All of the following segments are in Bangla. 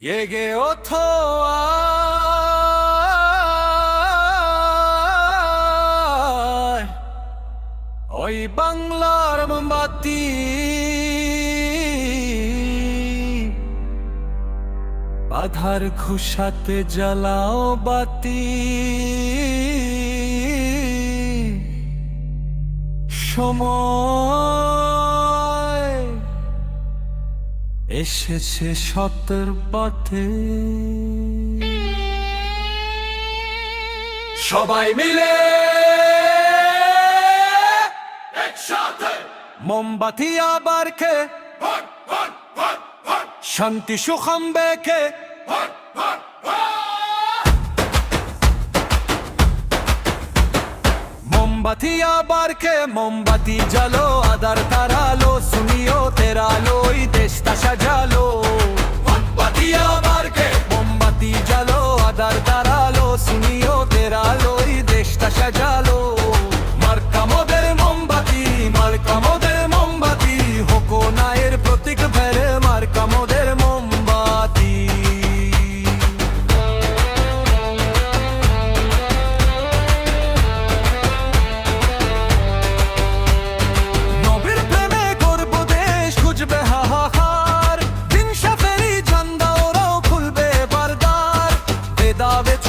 জেগে ওঠো ওই বাংলার মোমবাতি বাধার খুশাতে জ্বালাও বাতি সময় এসেছে সতের পথে সবাই মিলে একসাথে মোমবাতি আবার কে শান্তি সুখম বেকে मोमबत्ती आबार के मोमबत्ती जलो आदर तारा लो सुनियो तेरा लो देश सजा लो मोमबत्ती आबार के मोमबत्ती जलो आदर तारा लो सुनियो तेरा लो देश सजा लो मार्का मोদের मोमबत्ती मार्का मोদের मोमबत्ती होको नायर प्रतीक भेरे मार्का मोদের मोमबत्ती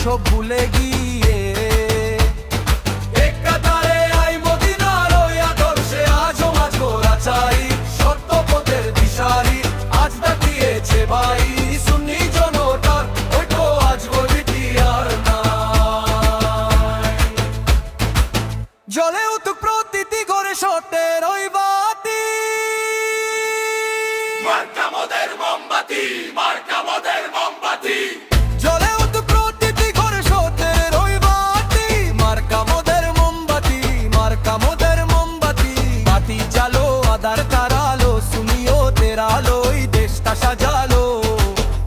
সব ভুলে গিয়ে এক কাতারে আই মদিনার ওই আদর্শে আজও মাঝ গোরা চাই সত্য পথের দিশারি আজ দেখিয়েছে ভাই সুন্নি জনতার ওইটো আজ গলিটি আর নাই জলে উতুক প্রতিটি ঘরে সত্যের ওই বাতি মার্কা মোদের মোমবাতি মার্কা মোদের মোমবাতি आदर तारा लो सुनियो तेरा लो देश सजा लो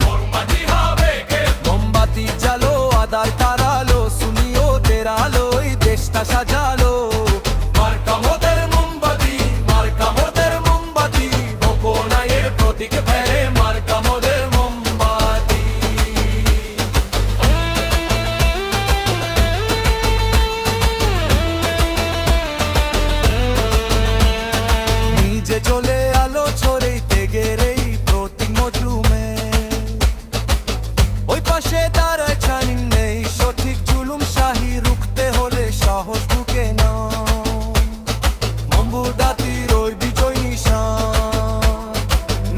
मोमबत्ती हावे के मोमबत्ती जलो आदर तारा लो सुनियो तेरा लो देश सजा लो मार्का मोদের मोमबत्ती मार्का मोদের मोमबत्ती होको नाয়ের প্রতীক ফেরে मार्का मोদের मोमबत्ती নিজে চলে আলো ছড়াইতে গেরেই প্রতীক মজলুমে ওই পাশে দাঁড়ায় ছানি নেই সঠিক জুলুম শাহী রুখতে হলে সাহস ঢুকে না মোমবাতির ওই বিজয় নিশান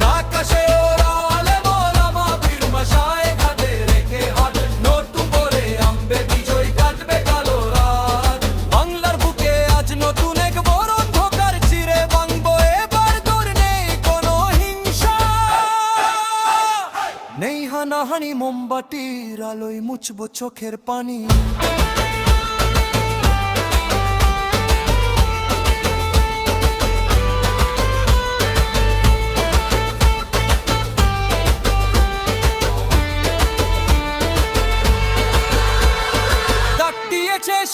নাকাশে ওরা আলেম ওলামা পীর মাশায়েখ হাতে রেখে হাত নতুন করে আনবে বিজয় কাটবে কালো রাত বাংলার বুকে আজ নতুন এক বড় অন্ধকার চিরে ভাঙবো এবার দূর নেই কোনো হিংসা নেই হানাহানি মোমবাতির আলোয় মুছবো চোখের পানি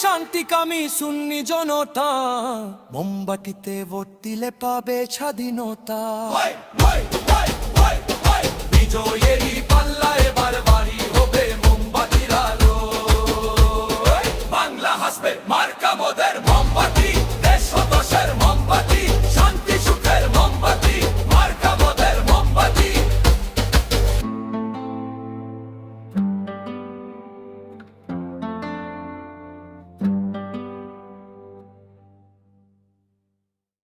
শান্তিকামী সুন্নি জনতা মোমবাতিতে ভোট দিলে পাবে স্বাধীনতা বিজয়ের